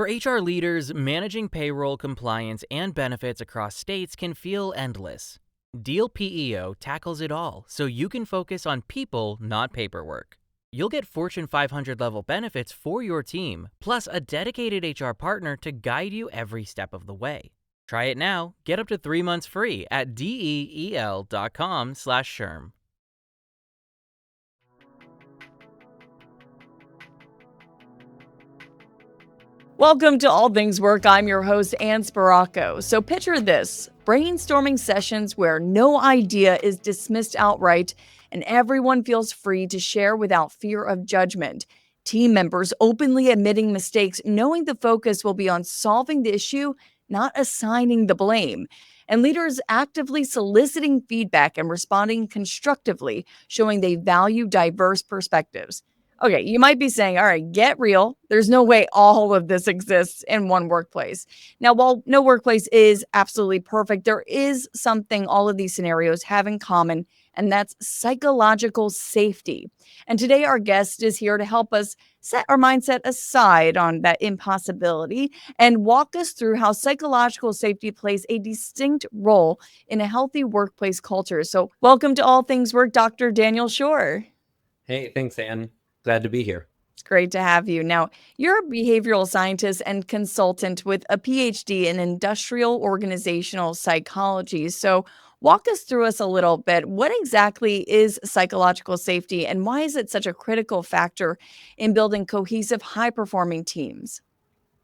For HR leaders, managing payroll, compliance, and benefits across states can feel endless. Deal PEO tackles it all, so you can focus on people, not paperwork. You'll get Fortune 500 level benefits for your team, plus a dedicated HR partner to guide you every step of the way. Try it now. Get up to 3 months free at DEEL.com/SHRM. Welcome to All Things Work. I'm your host, Ann Sparacco. So picture this, brainstorming sessions where no idea is dismissed outright and everyone feels free to share without fear of judgment. Team members openly admitting mistakes, knowing the focus will be on solving the issue, not assigning the blame. And leaders actively soliciting feedback and responding constructively, showing they value diverse perspectives. Okay, you might be saying, all right, get real. There's no way all of this exists in one workplace. Now, while no workplace is absolutely perfect, there is something all of these scenarios have in common, and that's psychological safety. And today, our guest is here to help us set our mindset aside on that impossibility and walk us through how psychological safety plays a distinct role in a healthy workplace culture. So, welcome to All Things Work, Dr. Daniel Shore. Hey, thanks, Ann. Glad to be here. It's great to have you. Now, you're a behavioral scientist and consultant with a Ph.D. in industrial organizational psychology. So, walk us through us a little bit. What exactly is psychological safety, and why is it such a critical factor in building cohesive, high-performing teams?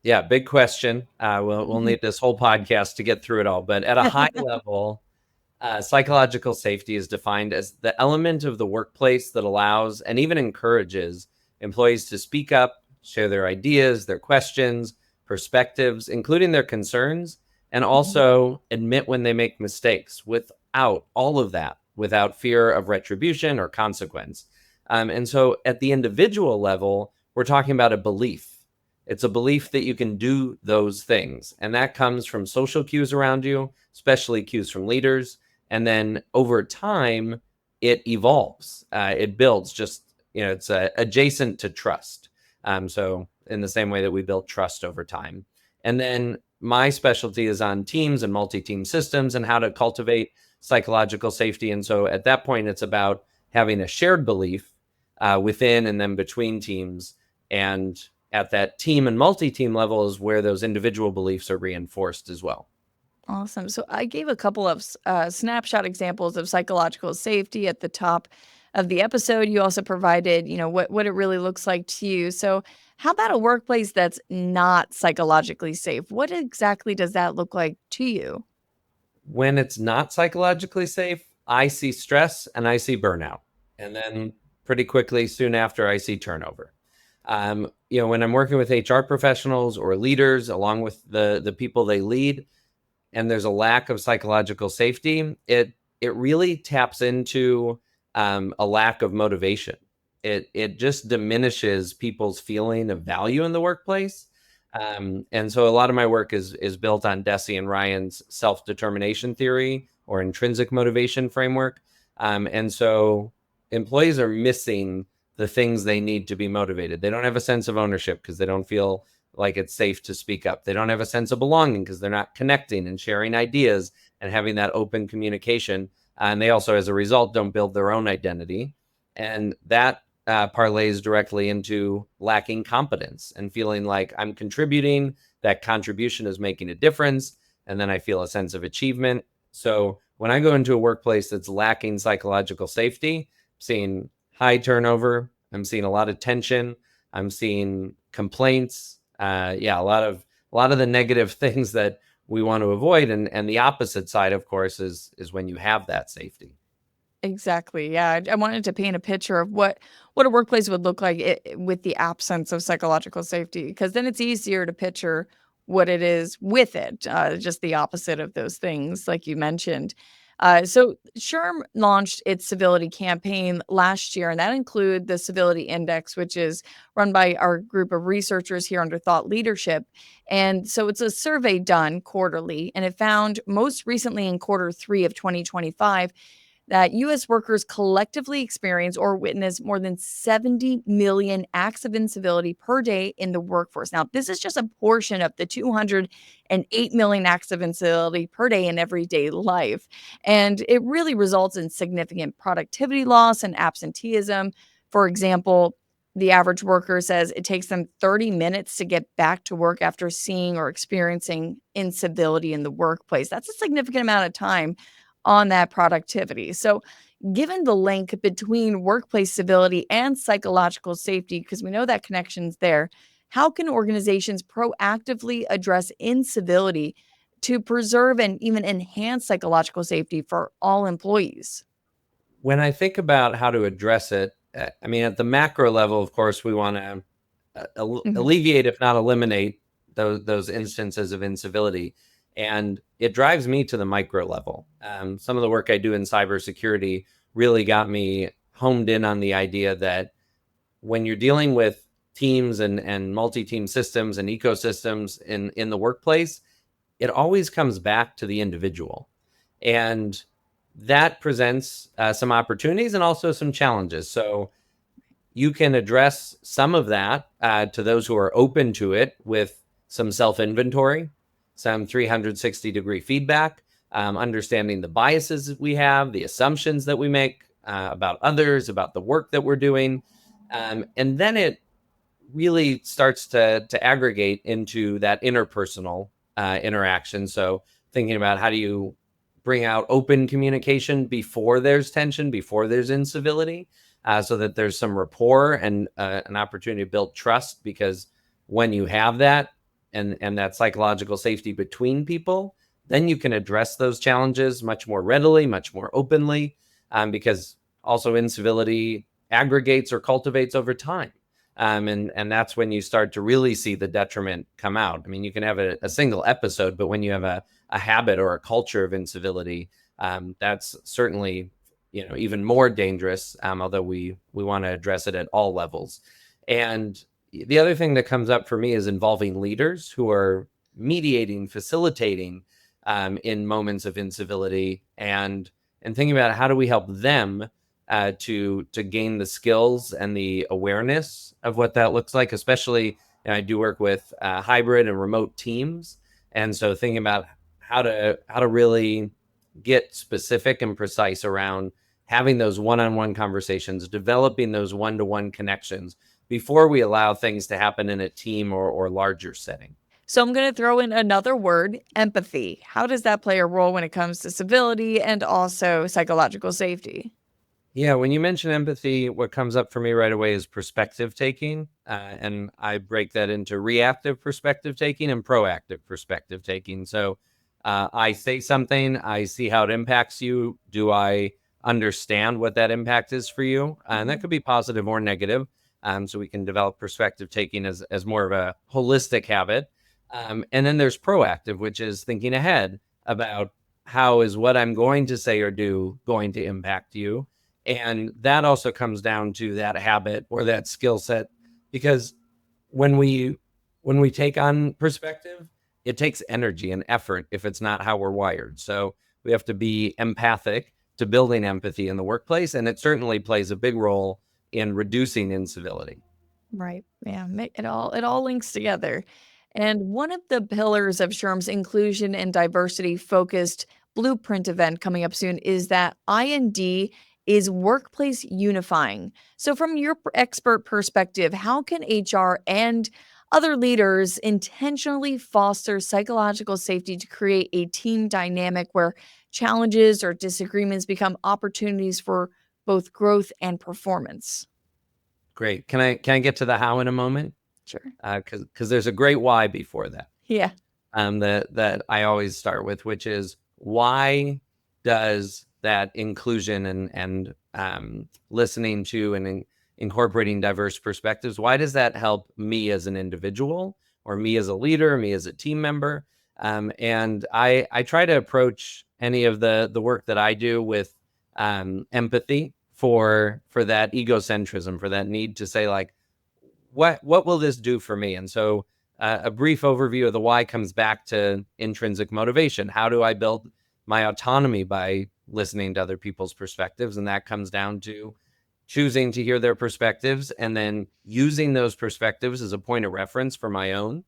Yeah, big question. We'll need this whole podcast to get through it all. But at a high level, psychological safety is defined as the element of the workplace that allows and even encourages employees to speak up, share their ideas, their questions, perspectives, including their concerns, and also admit when they make mistakes without all of that, without fear of retribution or consequence. And so at the individual level, we're talking about a belief. It's a belief that you can do those things. And that comes from social cues around you, especially cues from leaders. And then over time, it evolves. It builds it's adjacent to trust. So in the same way that we build trust over time. And then my specialty is on teams and multi-team systems and how to cultivate psychological safety. And so at that point, it's about having a shared belief within and then between teams. And at that team and multi-team level is where those individual beliefs are reinforced as well. Awesome. So I gave a couple of snapshot examples of psychological safety at the top of the episode. You also provided, what it really looks like to you. So how about a workplace that's not psychologically safe? What exactly does that look like to you? When it's not psychologically safe, I see stress and I see burnout. And then pretty quickly, soon after, I see turnover. When I'm working with HR professionals or leaders, along with the people they lead, and there's a lack of psychological safety, it really taps into a lack of motivation. It just diminishes people's feeling of value in the workplace. And so a lot of my work is built on Deci and Ryan's self-determination theory or intrinsic motivation framework. And so employees are missing the things they need to be motivated. They don't have a sense of ownership because they don't feel like it's safe to speak up. They don't have a sense of belonging because they're not connecting and sharing ideas and having that open communication. And they also, as a result, don't build their own identity. And that parlays directly into lacking competence and feeling like I'm contributing, that contribution is making a difference. And then I feel a sense of achievement. So when I go into a workplace that's lacking psychological safety, I'm seeing high turnover, I'm seeing a lot of tension, I'm seeing complaints, a lot of the negative things that we want to avoid. And the opposite side, of course, is when you have that safety. Exactly. Yeah. I wanted to paint a picture of what a workplace would look like with the absence of psychological safety, because then it's easier to picture what it is with it, just the opposite of those things, like you mentioned. So SHRM launched its civility campaign last year, and that included the Civility Index, which is run by our group of researchers here under Thought Leadership. And so it's a survey done quarterly, and it found most recently in quarter 3 of 2025 that U.S. workers collectively experience or witness more than 70 million acts of incivility per day in the workforce. Now, this is just a portion of the 208 million acts of incivility per day in everyday life. And it really results in significant productivity loss and absenteeism. For example, the average worker says it takes them 30 minutes to get back to work after seeing or experiencing incivility in the workplace. That's a significant amount of time on that productivity. So, given the link between workplace civility and psychological safety, because we know that connection's there, how can organizations proactively address incivility to preserve and even enhance psychological safety for all employees? When I think about how to address it, I mean, at the macro level, of course, we want to Mhm. alleviate, if not eliminate, those instances of incivility. And it drives me to the micro level. Some of the work I do in cybersecurity really got me honed in on the idea that when you're dealing with teams and multi-team systems and ecosystems in the workplace, it always comes back to the individual. And that presents some opportunities and also some challenges. So you can address some of that to those who are open to it with some self inventory, some 360-degree feedback, understanding the biases that we have, the assumptions that we make about others, about the work that we're doing. And then it really starts to aggregate into that interpersonal interaction. So thinking about how do you bring out open communication before there's tension, before there's incivility, so that there's some rapport and an opportunity to build trust. Because when you have that and that psychological safety between people, then you can address those challenges much more readily, much more openly, because also incivility aggregates or cultivates over time. And that's when you start to really see the detriment come out. I mean, you can have a single episode, but when you have a habit or a culture of incivility, that's certainly even more dangerous. Although we want to address it at all levels. And the other thing that comes up for me is involving leaders who are mediating, facilitating in moments of incivility, and thinking about how do we help them to gain the skills and the awareness of what that looks like. Especially, I do work with hybrid and remote teams, and so thinking about how to really get specific and precise around having those one-on-one conversations, developing those one-to-one connections before we allow things to happen in a team or larger setting. So, I'm going to throw in another word, empathy. How does that play a role when it comes to civility and also psychological safety? Yeah, when you mention empathy, what comes up for me right away is perspective taking. And I break that into reactive perspective taking and proactive perspective taking. So I say something, I see how it impacts you. Do I understand what that impact is for you? And that Mhm. could be positive or negative. So we can develop perspective taking as more of a holistic habit. And then there's proactive, which is thinking ahead about how is what I'm going to say or do going to impact you. And that also comes down to that habit or that skill set, because when we take on perspective, it takes energy and effort if it's not how we're wired. So we have to be empathic to building empathy in the workplace, and it certainly plays a big role in reducing incivility. Right. Yeah. It all links together. And one of the pillars of SHRM's inclusion and diversity focused blueprint event coming up soon is that I&D is workplace unifying. So, from your expert perspective, how can HR and other leaders intentionally foster psychological safety to create a team dynamic where challenges or disagreements become opportunities for both growth and performance? Great. Can I get to the how in a moment? Sure. Because there's a great why before that. Yeah. That I always start with, which is why does that inclusion and listening to and incorporating diverse perspectives, why does that help me as an individual or me as a leader, me as a team member? And I try to approach any of the work that I do with empathy for that egocentrism, for that need to say like, what will this do for me? And so a brief overview of the why comes back to intrinsic motivation. How do I build my autonomy by listening to other people's perspectives. And that comes down to choosing to hear their perspectives and then using those perspectives as a point of reference for my own.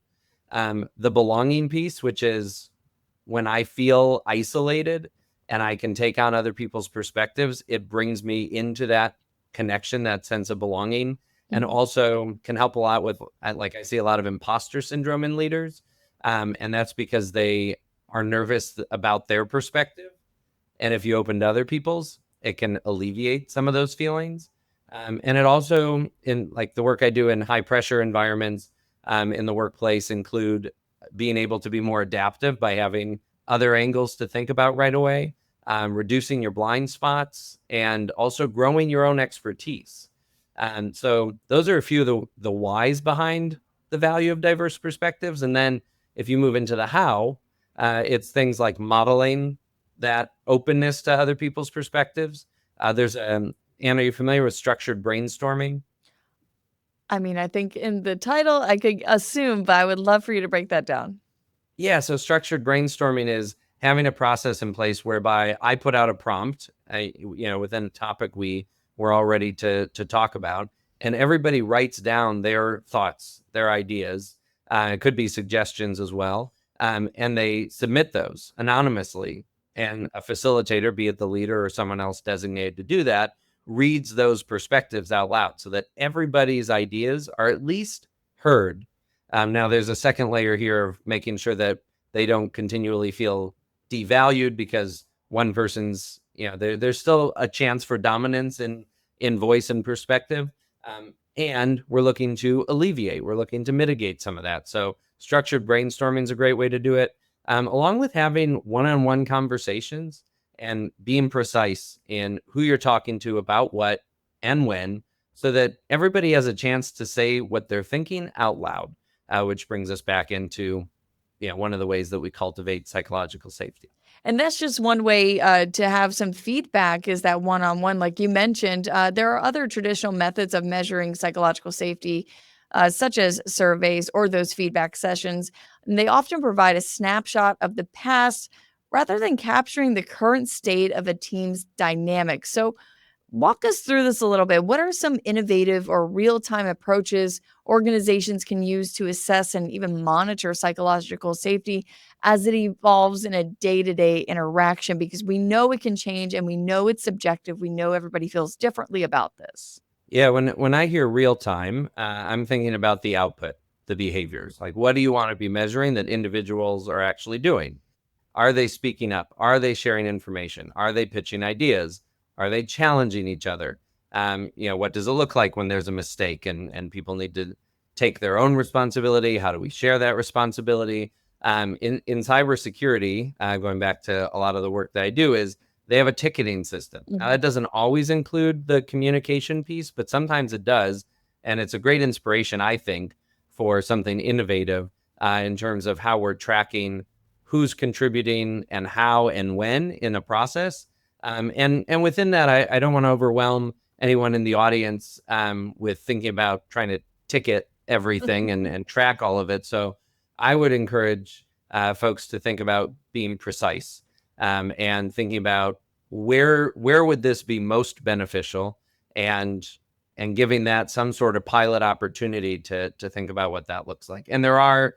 The belonging piece, which is when I feel isolated and I can take on other people's perspectives, it brings me into that connection, that sense of belonging, and also can help a lot with, like, I see a lot of imposter syndrome in leaders. And that's because they are nervous about their perspective. And if you open to other people's, it can alleviate some of those feelings. And it also, in like the work I do in high pressure environments in the workplace, include being able to be more adaptive by having other angles to think about right away, reducing your blind spots, and also growing your own expertise. So those are a few of the whys behind the value of diverse perspectives. And then if you move into the how, it's things like modeling that openness to other people's perspectives. There's Anna, are you familiar with structured brainstorming? I mean, I think in the title I could assume, but I would love for you to break that down. Yeah, so structured brainstorming is having a process in place whereby I put out a prompt, within a topic we're all ready to talk about, and everybody writes down their thoughts, their ideas. It could be suggestions as well, and they submit those anonymously. And a facilitator, be it the leader or someone else designated to do that, reads those perspectives out loud so that everybody's ideas are at least heard. Now, there's a second layer here of making sure that they don't continually feel devalued because one person's, there's still a chance for dominance in voice and perspective. And we're looking to we're looking to mitigate some of that. So structured brainstorming is a great way to do it, along with having one-on-one conversations and being precise in who you're talking to about what and when, so that everybody has a chance to say what they're thinking out loud. Which brings us back into, one of the ways that we cultivate psychological safety. And that's just one way to have some feedback, is that one-on-one, like you mentioned. There are other traditional methods of measuring psychological safety, such as surveys or those feedback sessions. And they often provide a snapshot of the past rather than capturing the current state of a team's dynamic. So walk us through this a little bit. What are some innovative or real-time approaches organizations can use to assess and even monitor psychological safety as it evolves in a day-to-day interaction? Because we know it can change and we know it's subjective. We know everybody feels differently about this. Yeah, when I hear real time, I'm thinking about the output, the behaviors. Like, what do you want to be measuring that individuals are actually doing? Are they speaking up? Are they sharing information? Are they pitching ideas? Are they challenging each other? What does it look like when there's a mistake and people need to take their own responsibility? How do we share that responsibility? In cybersecurity, going back to a lot of the work that I do, is they have a ticketing system. Now, that doesn't always include the communication piece, but sometimes it does. And it's a great inspiration, I think, for something innovative in terms of how we're tracking who's contributing and how and when in a process. And within that, I don't want to overwhelm anyone in the audience with thinking about trying to ticket everything and track all of it. So I would encourage folks to think about being precise and thinking about where would this be most beneficial, and giving that some sort of pilot opportunity to think about what that looks like. And there are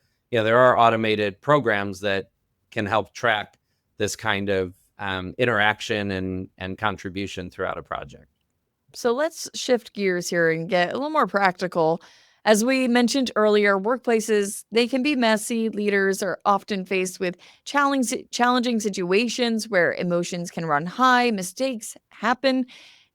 automated programs that can help track this kind of interaction and contribution throughout a project. So let's shift gears here and get a little more practical. As we mentioned earlier, workplaces, they can be messy. Leaders are often faced with challenging situations where emotions can run high, mistakes happen,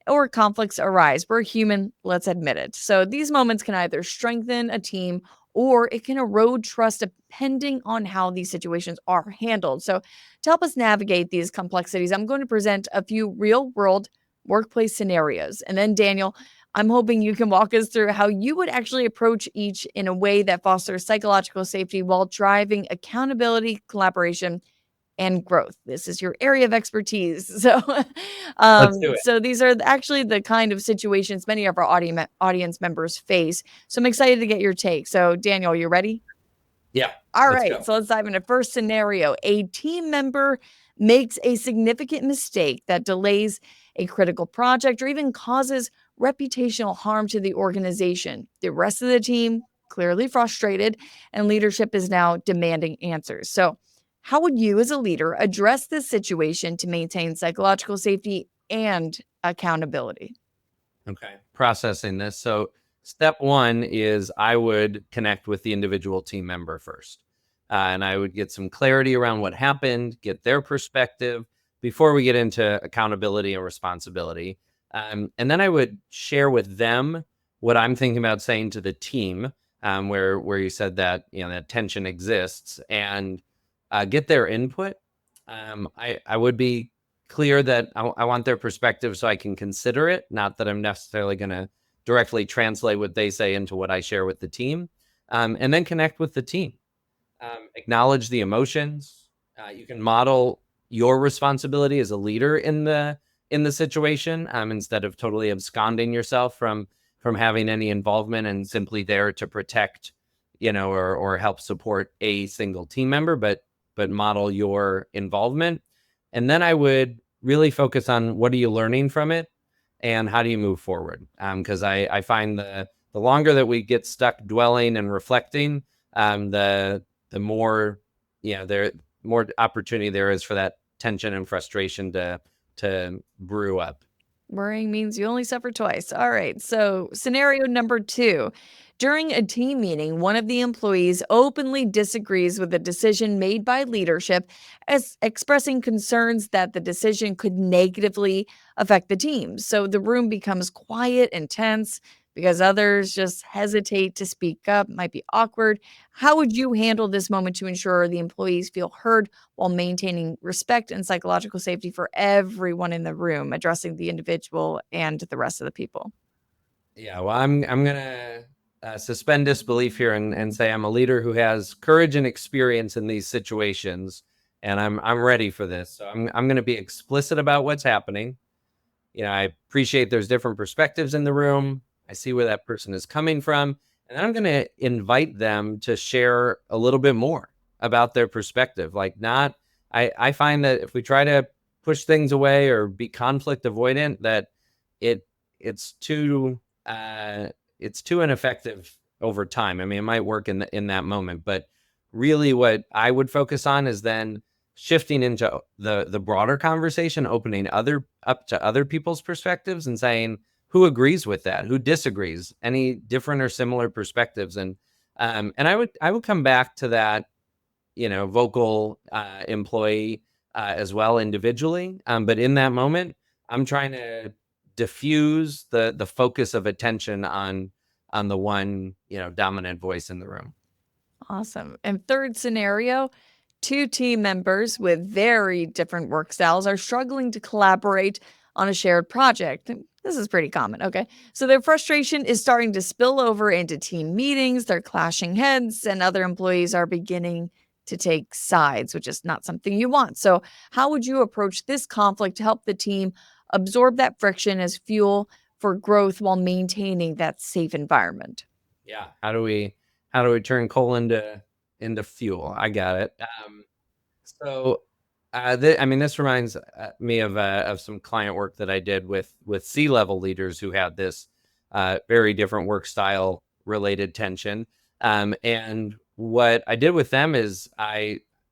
or conflicts arise. We're human, let's admit it. So these moments can either strengthen a team or it can erode trust depending on how these situations are handled. So to help us navigate these complexities, I'm going to present a few real-world workplace scenarios. And then, Daniel, I'm hoping you can walk us through how you would actually approach each in a way that fosters psychological safety while driving accountability, collaboration, and growth. This is your area of expertise. So, Let's do it. so these are actually the kind of situations many of our audience members face. So I'm excited to get your take. So, Daniel, you ready? Yeah, All let's right, go. so let's dive into first scenario. A team member makes a significant mistake that delays a critical project or even causes reputational harm to the organization. The rest of the team clearly frustrated, and leadership is now demanding answers. So, how would you, as a leader, address this situation to maintain psychological safety and accountability? Okay. Processing this. So, step one is I would connect with the individual team member first. And I would get some clarity around what happened, get their perspective before we get into accountability and responsibility. And then I would share with them what I'm thinking about saying to the team, where you said that that tension exists, and get their input. I would be clear that I want their perspective so I can consider it, not that I'm necessarily going to directly translate what they say into what I share with the team, and then connect with the team. Acknowledge the emotions. You can model your responsibility as a leader in the situation, instead of totally absconding yourself from having any involvement and simply there to protect, or help support a single team member, but model your involvement. And then I would really focus on what are you learning from it and how do you move forward? Because I find the longer that we get stuck dwelling and reflecting, the more, there more opportunity there is for that tension and frustration to brew up. Worrying means you only suffer twice. All right. So, scenario number two. During a team meeting, one of the employees openly disagrees with a decision made by leadership, as expressing concerns that the decision could negatively affect the team. So the room becomes quiet and tense because others just hesitate to speak up, might be awkward. How would you handle this moment to ensure the employees feel heard while maintaining respect and psychological safety for everyone in the room, addressing the individual and the rest of the people? Yeah, well, I'm gonna suspend disbelief here and say I'm a leader who has courage and experience in these situations, and I'm ready for this. So I'm gonna be explicit about what's happening. I appreciate there's different perspectives in the room. I see where that person is coming from, and I'm gonna invite them to share a little bit more about their perspective. Like, not I find that if we try to push things away or be conflict avoidant, that it it's too it's too ineffective over time. I mean, it might work in that moment, but really, what I would focus on is then shifting into the broader conversation, opening up to other people's perspectives, and saying who agrees with that, who disagrees, any different or similar perspectives, and I would come back to that vocal employee as well individually. But in that moment, I'm trying to diffuse the focus of attention on the one dominant voice in the room. Awesome. And third scenario, two team members with very different work styles are struggling to collaborate on a shared project. This is pretty common. Okay. So their frustration is starting to spill over into team meetings. They're clashing heads, and other employees are beginning to take sides, which is not something you want. So, how would you approach this conflict to help the team absorb that friction as fuel for growth while maintaining that safe environment? Yeah. How do we turn coal into fuel? I got it. So, I mean, this reminds me of some client work that I did with C-level leaders who had this very different work style related tension. And what I did with them is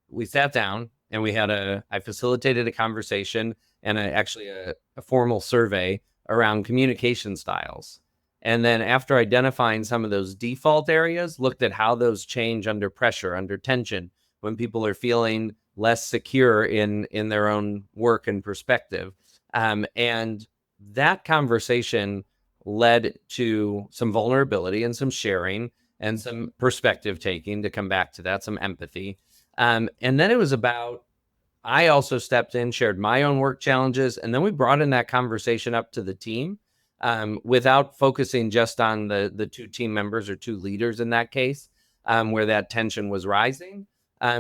we sat down and I facilitated a conversation and actually a formal survey around communication styles. And then after identifying some of those default areas, looked at how those change under pressure, under tension, when people are feeling less secure in their own work and perspective. And that conversation led to some vulnerability and some sharing and some perspective taking, to come back to that, some empathy. And then it was about, I also stepped in, shared my own work challenges, and then we brought in that conversation up to the team, without focusing just on the two team members or two leaders in that case, where that tension was rising.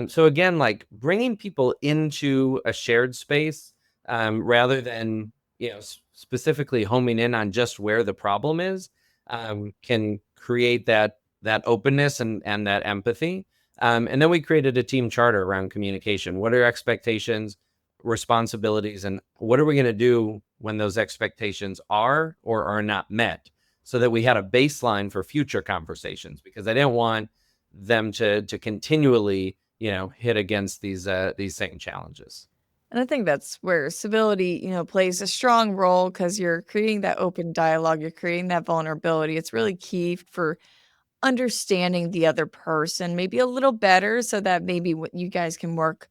So again, like bringing people into a shared space, rather than specifically homing in on just where the problem is, can create that openness and that empathy. And then we created a team charter around communication. What are expectations, responsibilities, and what are we going to do when those expectations are or are not met, so that we had a baseline for future conversations, because I didn't want them to continually, hit against these same challenges. And I think that's where civility, plays a strong role because you're creating that open dialogue, you're creating that vulnerability. It's really key for understanding the other person maybe a little better so that maybe what you guys can work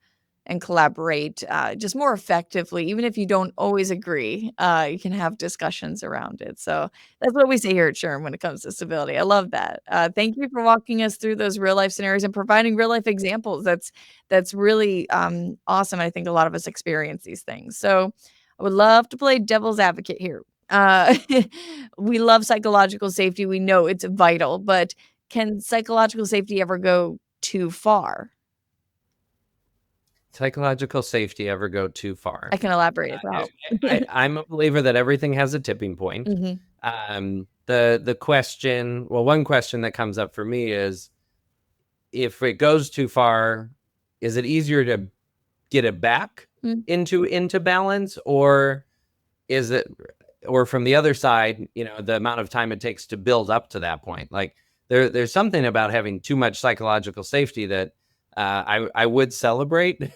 and collaborate just more effectively. Even if you don't always agree, you can have discussions around it. So that's what we say here at SHRM when it comes to civility. I love that. Thank you for walking us through those real life scenarios and providing real life examples. That's really awesome. I think a lot of us experience these things. So I would love to play devil's advocate here. Uh, we love psychological safety. We know it's vital, but can psychological safety ever go too far? Psychological safety ever go too far? I can elaborate if that helps. I'm a believer that everything has a tipping point. Mhm. The question, well, one question that comes up for me is, if it goes too far, is it easier to get it back Mm. into balance, or is it, or from the other side, the amount of time it takes to build up to that point? Like, there's something about having too much psychological safety that I would celebrate,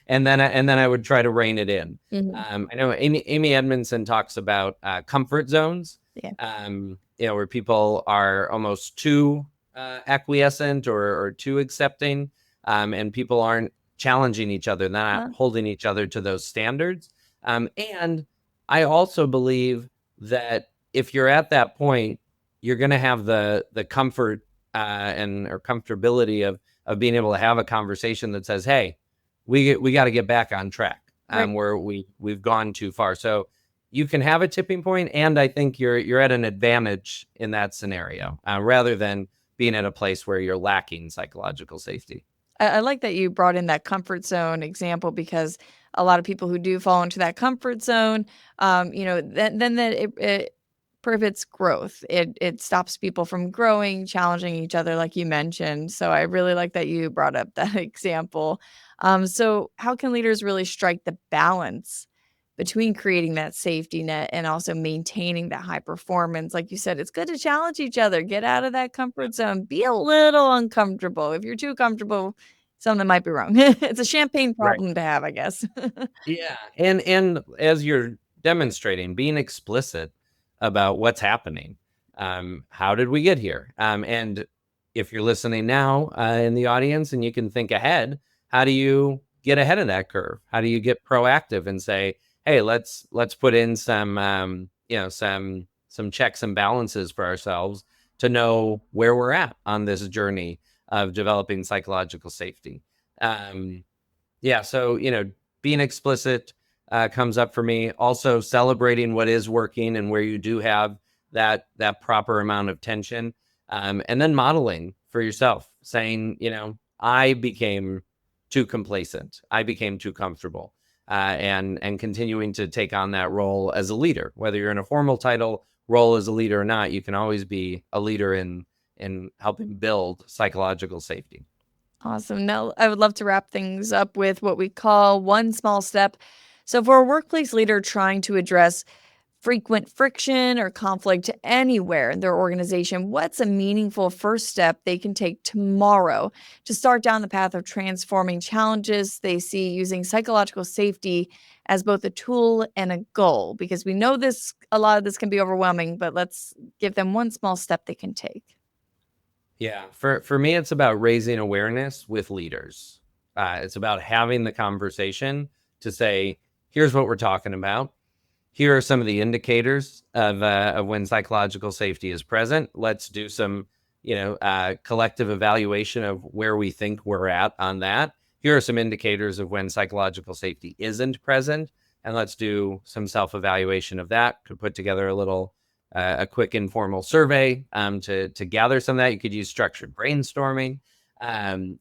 and then I would try to rein it in. Mhm. I know Amy Edmondson talks about comfort zones, Yeah. where people are almost too acquiescent or too accepting, and people aren't challenging each other, not Uh, holding each other to those standards. And I also believe that if you're at that point, you're going to have the comfort and or comfortability of being able to have a conversation that says, "Hey, we got to get back on track. right. Where we've gone too far." So you can have a tipping point, and I think you're at an advantage in that scenario, rather than being at a place where you're lacking psychological safety. I like that you brought in that comfort zone example because a lot of people who do fall into that comfort zone, then that it prohibits growth. It stops people from growing, challenging each other, like you mentioned. So I really like that you brought up that example. So how can leaders really strike the balance between creating that safety net and also maintaining that high performance? Like you said, it's good to challenge each other, get out of that comfort zone, be a little uncomfortable. If you're too comfortable, something might be wrong. It's a champagne Right. problem to have, I guess. Yeah. And as you're demonstrating, being explicit about what's happening. How did we get here? And if you're listening now in the audience and you can think ahead, how do you get ahead of that curve? How do you get proactive and say, "Hey, let's put in some some checks and balances for ourselves to know where we're at on this journey of developing psychological safety." Yeah, so being explicit comes up for me. Also, celebrating what is working and where you do have that proper amount of tension, and then modeling for yourself, saying, I became too complacent, I became too comfortable, and continuing to take on that role as a leader, whether you're in a formal title role as a leader or not. You can always be a leader in helping build psychological safety. Awesome. Now, I would love to wrap things up with what we call one small step. So, for a workplace leader trying to address frequent friction or conflict anywhere in their organization, what's a meaningful first step they can take tomorrow to start down the path of transforming challenges they see using psychological safety as both a tool and a goal? Because we know this, a lot of this can be overwhelming, but let's give them one small step they can take. Yeah, for me, it's about raising awareness with leaders. It's about having the conversation to say, "Here's what we're talking about. Here are some of the indicators of when psychological safety is present. Let's do some, collective evaluation of where we think we're at on that. Here are some indicators of when psychological safety isn't present, and let's do some self-evaluation of that. Could put together a quick informal survey to gather some of that. You could use structured brainstorming, and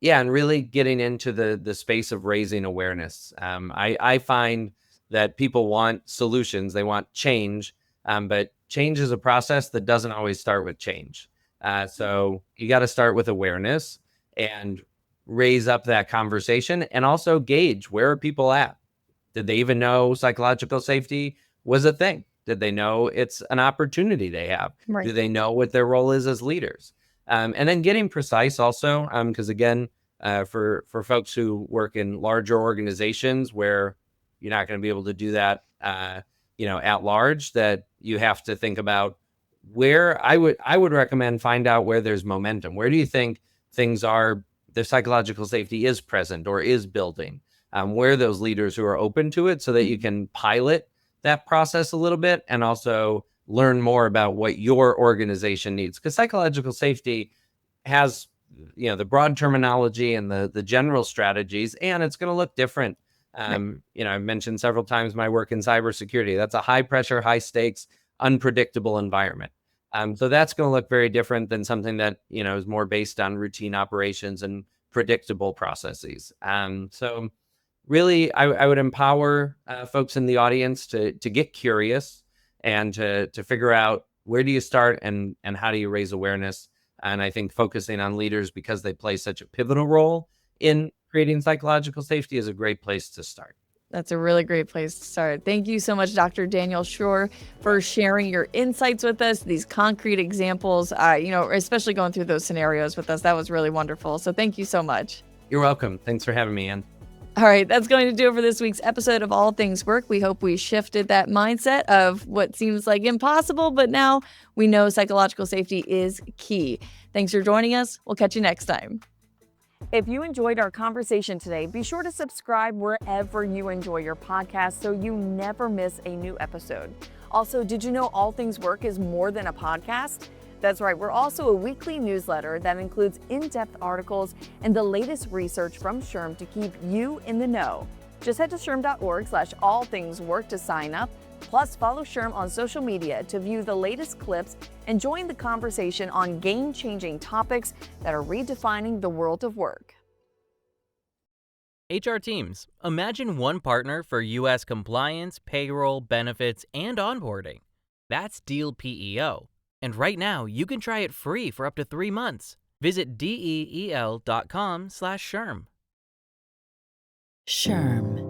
yeah, and really getting into the space of raising awareness. I find that people want solutions, they want change, but change is a process that doesn't always start with change. So you got to start with awareness and raise up that conversation, and also gauge, where are people at? Did they even know psychological safety was a thing? Did they know it's an opportunity they have? Right. Do they know what their role is as leaders? And then getting precise also, because again, for folks who work in larger organizations where you're not going to be able to do that, at large, that you have to think about where I would recommend find out where there's momentum. Where do you think things are? The psychological safety is present or is building. Where those leaders who are open to it, so that you can pilot that process a little bit and also learn more about what your organization needs. Because psychological safety has, the broad terminology and the general strategies, and it's going to look different. I've mentioned several times my work in cybersecurity. That's a high pressure, high stakes, unpredictable environment. So that's going to look very different than something that, is more based on routine operations and predictable processes. So really, I would empower folks in the audience to get curious and to figure out, where do you start and how do you raise awareness. And I think focusing on leaders, because they play such a pivotal role in creating psychological safety, is a great place to start. That's a really great place to start. Thank you so much, Dr. Daniel Schor, for sharing your insights with us, these concrete examples, especially going through those scenarios with us. That was really wonderful. So thank you so much. You're welcome. Thanks for having me, Ann. All right, that's going to do it for this week's episode of All Things Work. We hope we shifted that mindset of what seems like impossible, but now we know psychological safety is key. Thanks for joining us. We'll catch you next time. If you enjoyed our conversation today, be sure to subscribe wherever you enjoy your podcast so you never miss a new episode. Also, did you know All Things Work is more than a podcast? That's right, we're also a weekly newsletter that includes in-depth articles and the latest research from SHRM to keep you in the know. Just head to shrm.org/allthingswork to sign up. Plus, follow SHRM on social media to view the latest clips and join the conversation on game-changing topics that are redefining the world of work. HR teams, imagine one partner for U.S. compliance, payroll, benefits, and onboarding. That's Deal PEO. And right now, you can try it free for up to 3 months. Visit DEEL.com/SHRM. SHRM.